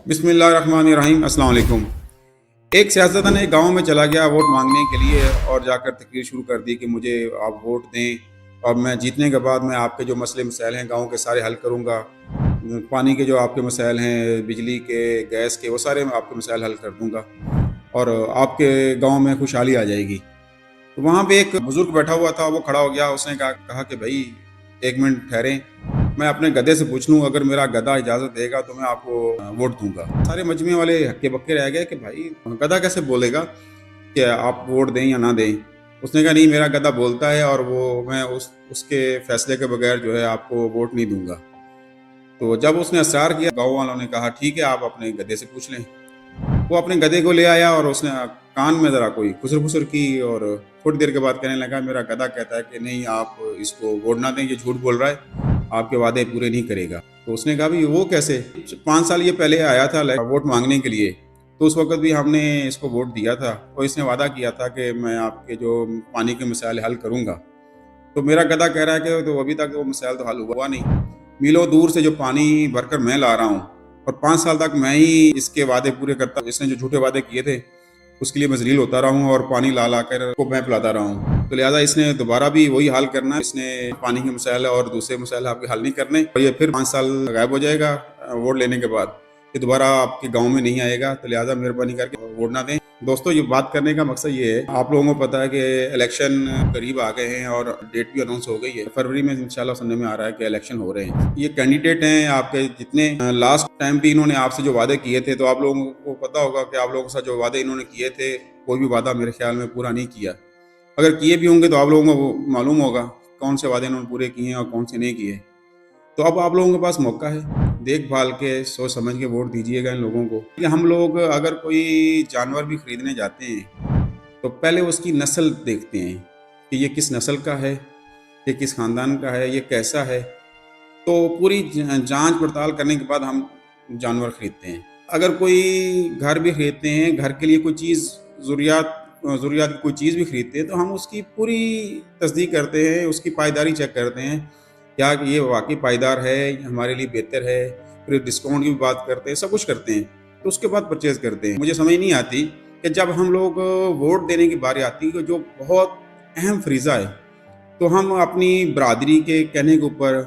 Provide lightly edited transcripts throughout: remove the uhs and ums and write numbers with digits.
बिस्मिल्लाहिर्रहमानिर्रहीम। अस्सलाम वालेकुम। एक सियासतदान एक गांव में चला गया वोट मांगने के लिए और जाकर तकरीर शुरू कर दी कि मुझे आप वोट दें और मैं जीतने के बाद मैं आपके जो मसले मसाइल हैं गांव के सारे हल करूंगा। पानी के जो आपके मसाइल हैं, बिजली के, गैस के, वो सारे मैं आपके मसाइल हल कर दूंगा और आपके गांव में खुशहाली आ जाएगी। तो वहाँ पे एक बुजुर्ग बैठा हुआ था, वो खड़ा हो गया। उसने कहा कि भाई एक मिनट ठहरें, मैं अपने गधे से पूछ लूँ, अगर मेरा गधा इजाज़त देगा तो मैं आपको वोट दूंगा। सारे मजमे वाले हक्के बक्के रह गए कि भाई गधा कैसे बोलेगा कि आप वोट दें या ना दें। उसने कहा नहीं, मेरा गधा बोलता है और वो मैं उसके फैसले के बगैर जो है आपको वोट नहीं दूंगा। तो जब उसने असरार किया, गाँव वालों ने कहा ठीक है, आप अपने गधे से पूछ लें। वो अपने गधे को ले आया और उसने कान में ज़रा कोई खुसर खुसर की और थोड़ी देर के बाद कहने लगा, मेरा गधा कहता है कि नहीं, आप इसको वोट ना दें, ये झूठ बोल रहा है, आपके वादे पूरे नहीं करेगा। तो उसने कहा भाई वो कैसे, 5 साल ये पहले आया था वोट मांगने के लिए, तो उस वक्त भी हमने इसको वोट दिया था और इसने वादा किया था कि मैं आपके जो पानी के मसाइल हल करूँगा। तो मेरा गधा कह रहा है कि तो अभी तक वो मसाइल तो हल हुआ नहीं। मीलों दूर से जो पानी भरकर मैं ला रहा हूँ और 5 साल तक मैं ही इसके वादे पूरे करता हूँ। इसने जो झूठे वादे किए थे उसके लिए मैं जलील होता रहा हूँ और पानी ला ला कर को मैं पिलाता रहा हूँ। तो लिहाजा इसने दोबारा भी वही हाल करना है। इसने पानी के मसाइल और दूसरे मसाइल आपके हल नहीं करने और ये फिर 5 साल गायब हो जाएगा वोट लेने के बाद, ये दोबारा आपके गांव में नहीं आएगा। तो लिहाजा मेहरबानी करके वोट ना दें। दोस्तों, ये बात करने का मकसद ये है, आप लोगों को पता है कि इलेक्शन करीब आ गए हैं और डेट भी अनाउंस हो गई है। फरवरी में इंशाल्लाह सुनने में आ रहा है कि इलेक्शन हो रहे हैं। ये कैंडिडेट हैं आपके जितने, लास्ट टाइम भी इन्होंने आपसे जो वादे किए थे, तो आप लोगों को पता होगा कि आप लोगों के साथ जो वादे इन्होंने किए थे, कोई भी वादा मेरे ख्याल में पूरा नहीं किया। अगर किए भी होंगे तो आप लोगों को मालूम होगा कौन से वादे इन्होंने पूरे किए हैं और कौन से नहीं किए। तो अब आप लोगों के पास मौका है, देखभाल के सोच समझ के वोट दीजिएगा इन लोगों को। कि हम लोग अगर कोई जानवर भी खरीदने जाते हैं तो पहले उसकी नस्ल देखते हैं कि ये किस नस्ल का है, ये किस ख़ानदान का है, ये कैसा है। तो पूरी जांच पड़ताल करने के बाद हम जानवर खरीदते हैं। अगर कोई घर भी खरीदते हैं, घर के लिए कोई चीज़ ज़रूरियात की कोई चीज़ भी खरीदते हैं, तो हम उसकी पूरी तस्दीक करते हैं, उसकी पायदारी चेक करते हैं, क्या ये वाकई पायदार है, हमारे लिए बेहतर है। फिर डिस्काउंट की भी बात करते हैं, सब कुछ करते हैं, तो उसके बाद परचेज़ करते हैं। मुझे समझ नहीं आती कि जब हम लोग वोट देने की बारी आती है, जो बहुत अहम फरीज़ा है, तो हम अपनी बरादरी के कहने के ऊपर,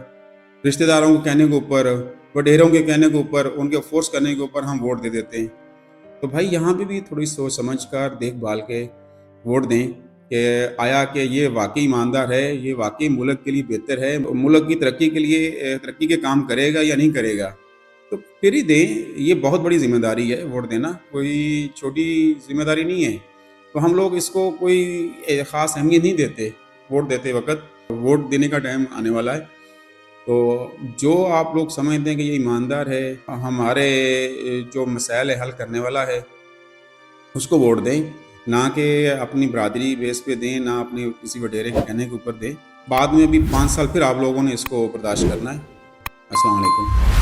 रिश्तेदारों के कहने के ऊपर, वडेरों के कहने के ऊपर, उनके फोर्स करने के ऊपर हम वोट दे देते हैं। तो भाई यहाँ पे भी थोड़ी सोच समझ कर देखभाल के वोट दें कि आया कि ये वाकई ईमानदार है, ये वाकई मुल्क के लिए बेहतर है, मुल्क की तरक्की के लिए तरक्की के काम करेगा या नहीं करेगा। तो फिर ही दें। ये बहुत बड़ी जिम्मेदारी है वोट देना, कोई छोटी जिम्मेदारी नहीं है। तो हम लोग इसको कोई ख़ास अहमियत नहीं देते वोट देते वक्त। वोट देने का टाइम आने वाला है, तो जो आप लोग समझते हैं कि ये ईमानदार है, हमारे जो मसाइल है हल करने वाला है, उसको वोट दें। ना कि अपनी बरादरी बेस पे दें, ना अपने किसी वडेरे के कहने के ऊपर दें। बाद में भी 5 साल फिर आप लोगों ने इसको बर्दाश्त करना है। अस्सलाम वालेकुम।